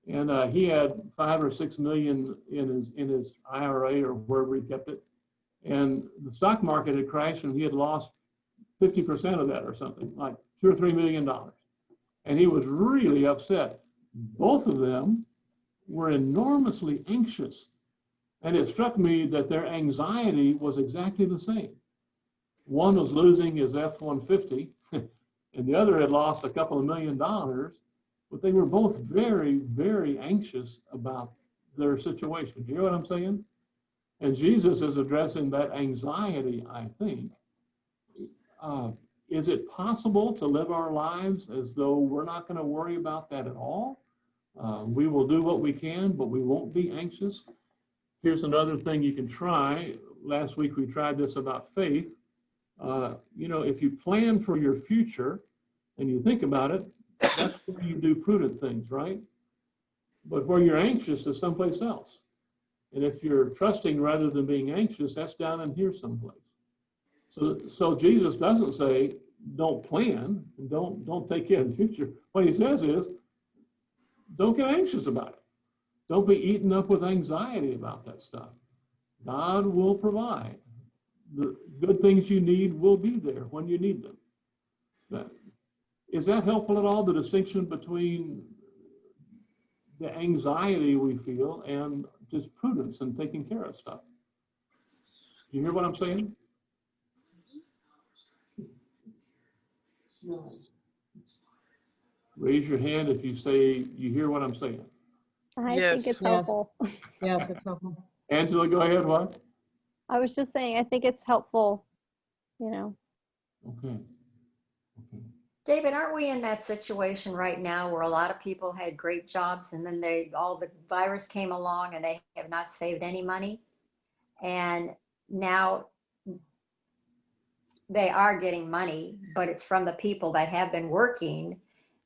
And he had 5 or 6 million in his IRA or wherever he kept it. And the stock market had crashed and he had lost 50% of that or something, like $2 or $3 million. And he was really upset. Both of them were enormously anxious And it struck me that their anxiety was exactly the same. One was losing his F-150 and the other had lost a couple of $1 million, but they were both very, very anxious about their situation. You hear what I'm saying? And Jesus is addressing that anxiety, I think. Is it possible to live our lives as though we're not going to worry about that at all? We will do what we can, but we won't be anxious. Here's another thing you can try. Last week we tried this about faith. If you plan for your future and you think about it, that's where you do prudent things, right? But where you're anxious is someplace else. And if you're trusting rather than being anxious, that's down in here someplace. So Jesus doesn't say, don't plan and don't take care of the future. What he says is, don't get anxious about it. Don't be eaten up with anxiety about that stuff. God will provide. The good things you need will be there when you need them. But is that helpful at all, the distinction between the anxiety we feel and just prudence and taking care of stuff? You hear what I'm saying? Raise your hand if you say you hear what I'm saying. I think it's helpful. Yes, it's helpful. Angela, go ahead. What? I was just saying, I think it's helpful, Okay. David, aren't we in that situation right now where a lot of people had great jobs and then all the virus came along and they have not saved any money? And now they are getting money, but it's from the people that have been working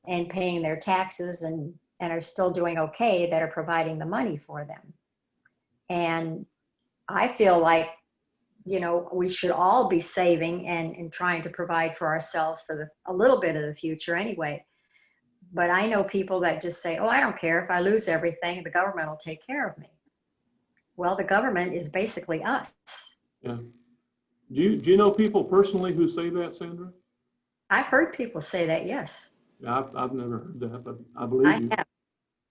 and paying their taxes and are still doing okay that are providing the money for them. And I feel like, we should all be saving and trying to provide for ourselves for a little bit of the future anyway. But I know people that just say, oh, I don't care if I lose everything, the government will take care of me. Well, the government is basically us. Yeah. Do you know people personally who say that, Sandra? I've heard people say that, yes. Yeah, I've never heard that, but I believe you.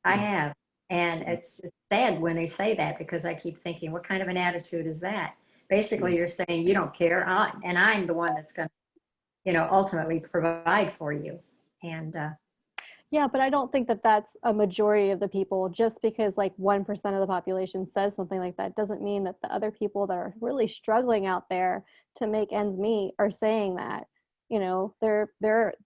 I have. And it's sad when they say that because I keep thinking, what kind of an attitude is that? Basically, you're saying you don't care, and I'm the one that's going to, ultimately provide for you. And yeah, but I don't think that that's a majority of the people. Just because like 1% of the population says something like that doesn't mean that the other people that are really struggling out there to make ends meet are saying that. There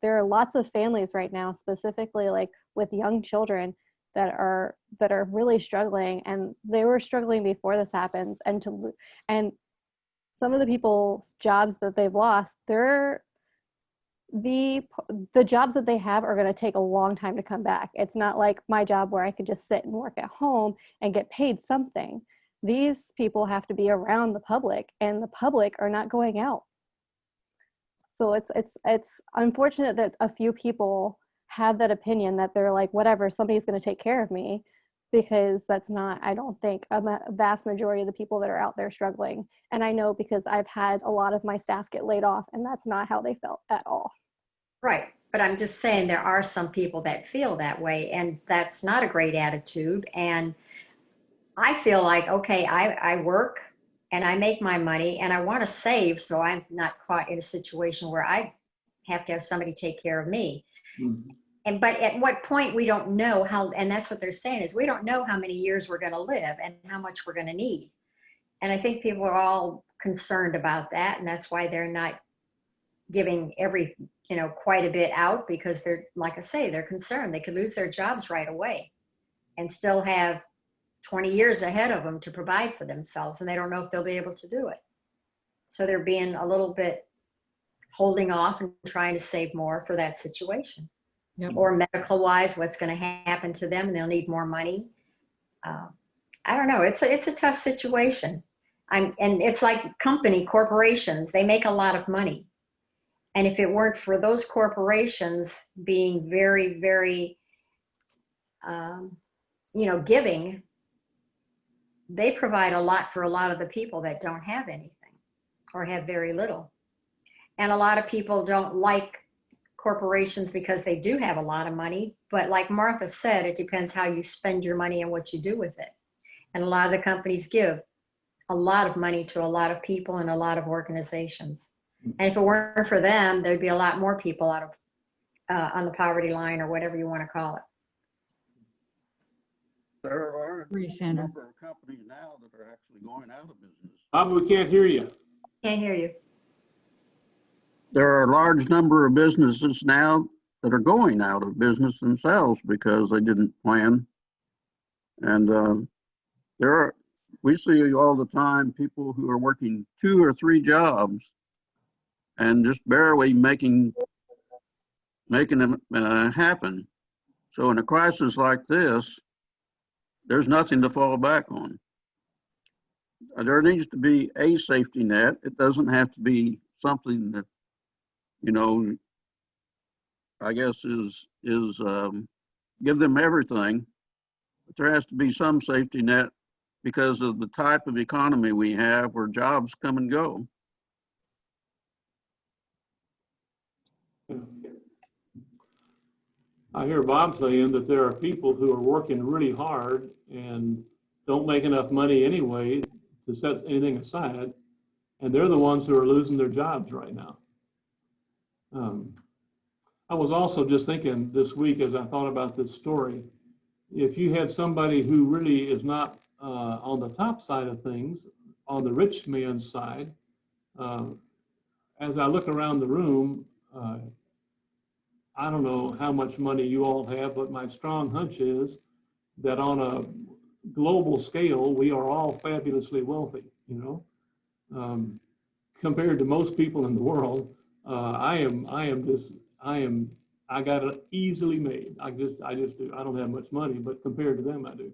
are lots of families right now, specifically like with young children that are really struggling, and they were struggling before this happens. And some of the people's jobs that they've lost, the jobs that they have are going to take a long time to come back. It's not like my job where I could just sit and work at home and get paid something. These people have to be around the public, and the public are not going out. So it's unfortunate that a few people have that opinion that they're like, whatever, somebody's going to take care of me, because that's not, I don't think, a vast majority of the people that are out there struggling. And I know because I've had a lot of my staff get laid off, and that's not how they felt at all. right. But I'm just saying there are some people that feel that way, and that's not a great attitude. And I feel like, okay, I work and I make my money and I want to save so I'm not caught in a situation where I have to have somebody take care of me. Mm-hmm. But at what point we don't know how, and that's what they're saying is we don't know how many years we're going to live and how much we're going to need. And I think people are all concerned about that, and that's why they're not giving quite a bit out, because they're, like I say, they're concerned they could lose their jobs right away and still have 20 years ahead of them to provide for themselves, and they don't know if they'll be able to do it. So they're being a little bit holding off and trying to save more for that situation. Yep. Or medical wise, what's going to happen to them, and they'll need more money. I don't know. It's a tough situation. And it's like corporations, they make a lot of money. And if it weren't for those corporations being very, very, giving, they provide a lot for a lot of the people that don't have anything or have very little. And a lot of people don't like corporations because they do have a lot of money. But like Martha said, it depends how you spend your money and what you do with it. And a lot of the companies give a lot of money to a lot of people and a lot of organizations. And if it weren't for them, there'd be a lot more people out of on the poverty line or whatever you want to call it. There are Agree, a Sandra. number of companies now that are actually going out of business. We can't hear you. Can't hear you. There are a large number of businesses now that are going out of business themselves because they didn't plan. And we see all the time people who are working 2 or 3 jobs and just barely making them happen. So in a crisis like this, there's nothing to fall back on. There needs to be a safety net. It doesn't have to be something that, I guess is give them everything. But there has to be some safety net because of the type of economy we have where jobs come and go. I hear Bob saying that there are people who are working really hard and don't make enough money anyway to set anything aside, and they're the ones who are losing their jobs right now. I was also just thinking this week as I thought about this story, if you had somebody who really is not on the top side of things, on the rich man's side, as I look around the room, I don't know how much money you all have, but my strong hunch is that on a global scale, we are all fabulously wealthy, compared to most people in the world. I got it easily made. I just do. I don't have much money, but compared to them, I do.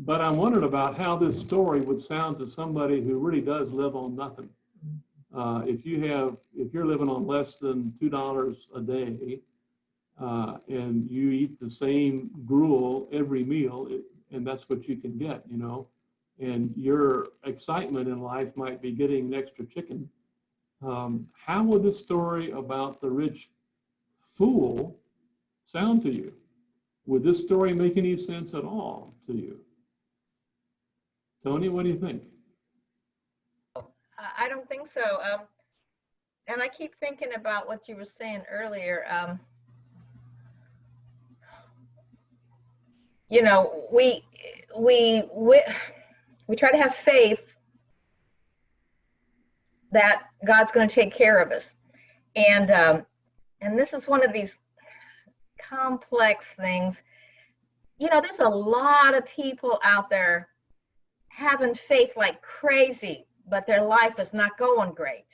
But I'm wondering about how this story would sound to somebody who really does live on nothing. If you're living on less than $2 a day, and you eat the same gruel every meal, and that's what you can get, and your excitement in life might be getting an extra chicken. How would this story about the rich fool sound to you? Would this story make any sense at all to you? Tony, what do you think? I don't think so. And I keep thinking about what you were saying earlier. We try to have faith that God's going to take care of us, and this is one of these complex things. There's a lot of people out there having faith like crazy, but their life is not going great.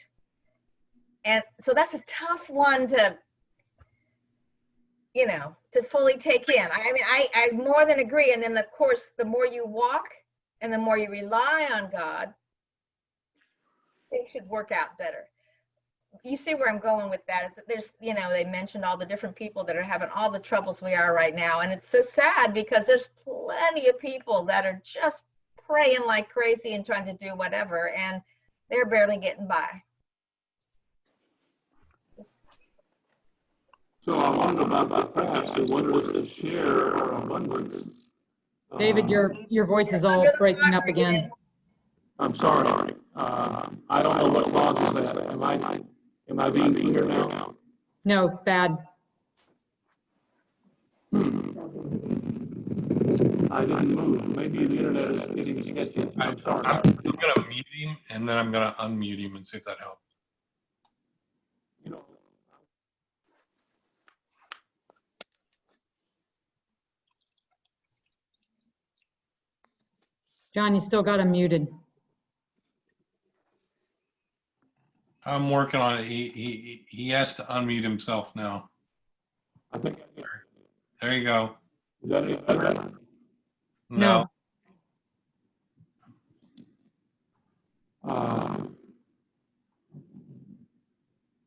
And so that's a tough one to fully take in. I more than agree. And then of course, the more you walk and the more you rely on God, things should work out better. You see where I'm going with that. There's, they mentioned all the different people that are having all the troubles we are right now. And it's so sad because there's plenty of people that are just praying like crazy and trying to do whatever, and they're barely getting by. So I wonder about the past and wonder if to share our abundance. David, your voice is all breaking up again. I'm sorry. I don't know what causes that. Am I being clear now? No, bad. I didn't move. Maybe the internet is getting sketchy. I'm sorry. I'm going to mute him, and then I'm going to unmute him and see if that helps. John, you still got him muted. I'm working on it. He has to unmute himself now. I think there you go. Is that any better? No.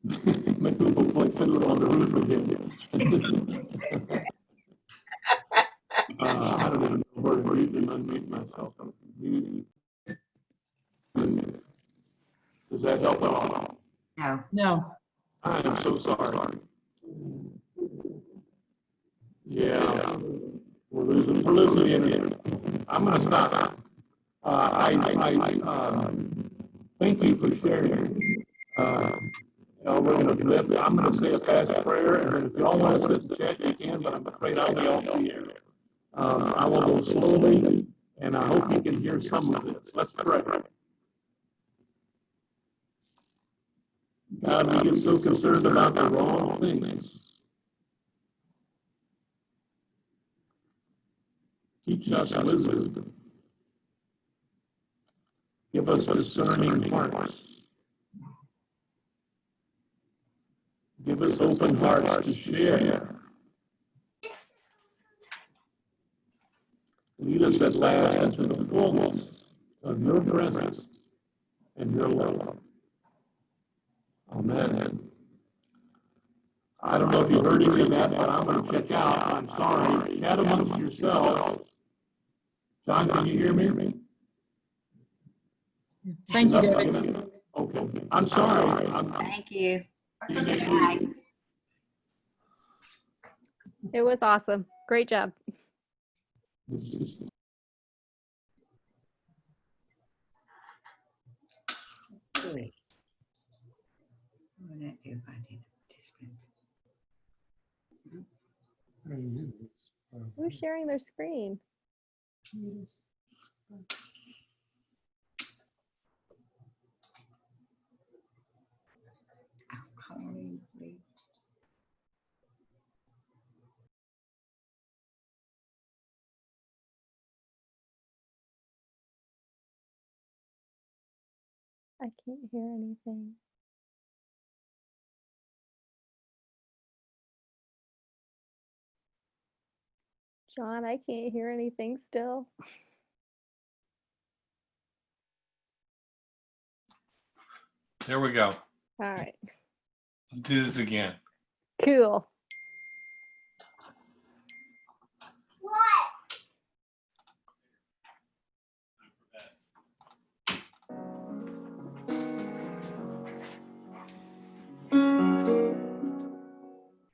Make people play fiddler on the roof again. I don't even know where to mute and unmute myself. Does that help at all? No. No. I am so sorry. Yeah, we're losing the internet. I'm going to stop. Thank you for sharing. We're going to lift. I'm going to say a fast prayer, and then if you all want to sit and chat, you can, but I'm afraid I'll be off the air. I will go slowly, and I hope you can hear some of this. Let's pray. God, we get so concerned about the wrong things. Teach us wisdom. Give us discerning hearts. Give us open hearts to share. Lead us at last into the fullness of your presence and your love. Amen. I don't know if you heard any of that, but I'm going to check out. I'm sorry. Chat amongst yourselves. John, can you hear me? Thank you, David. Okay. I'm sorry. Thank you. It was awesome. Great job. Silly. What would that do if I did participants? Who's sharing their screen? I can't hear anything. John, I can't hear anything still. There we go. All right. Let's do this again. Cool.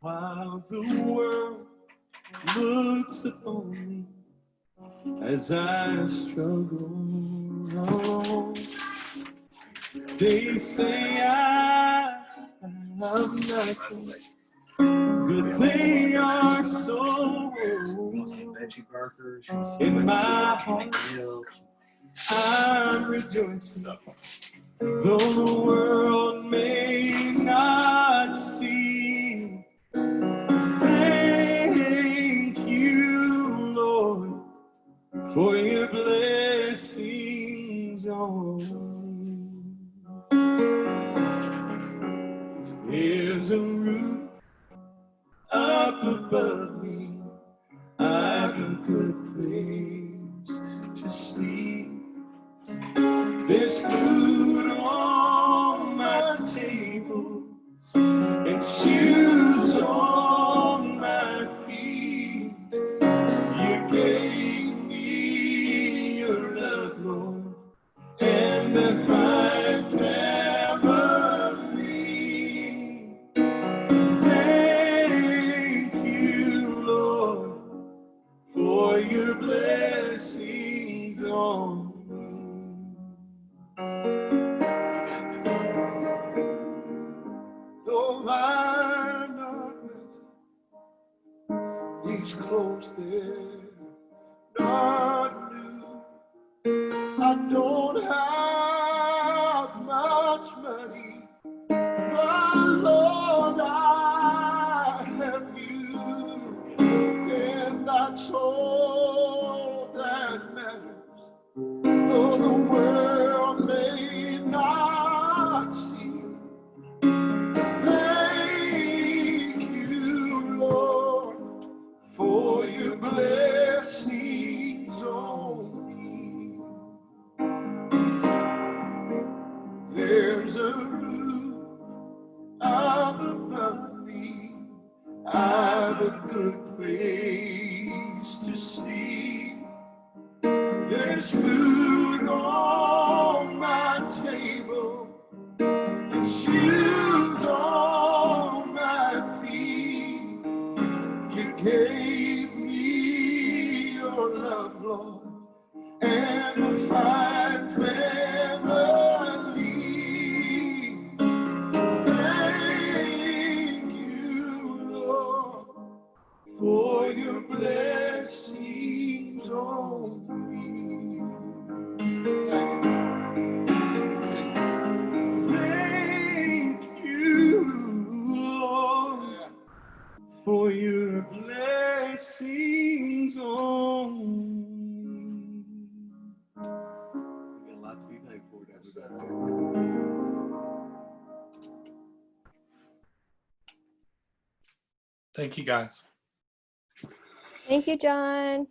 While the world looks upon me as I struggle on, they say I have nothing, but they are so in my heart. I'm rejoicing, though the world may not see. Thank you, Lord, for your blessings on me. There's a roof up above me, I've a good place to sleep. There's food on my table and shoes on my feet. You gave me your love, Lord, and a fine family. Thank you, Lord, for your blessings on me. Though I'm not rich, each close there, not new. I don't have much money, but Lord, I have you, and that's all that matters. Though the world may not see. Thank you, Lord, for your blessings on me. There's a roof up find family. Thank you, Lord, for your blessings on me. Thank you, Lord, for your blessings on me. We got a lot to be thankful for, everybody. Thank you, guys. Thank you, John.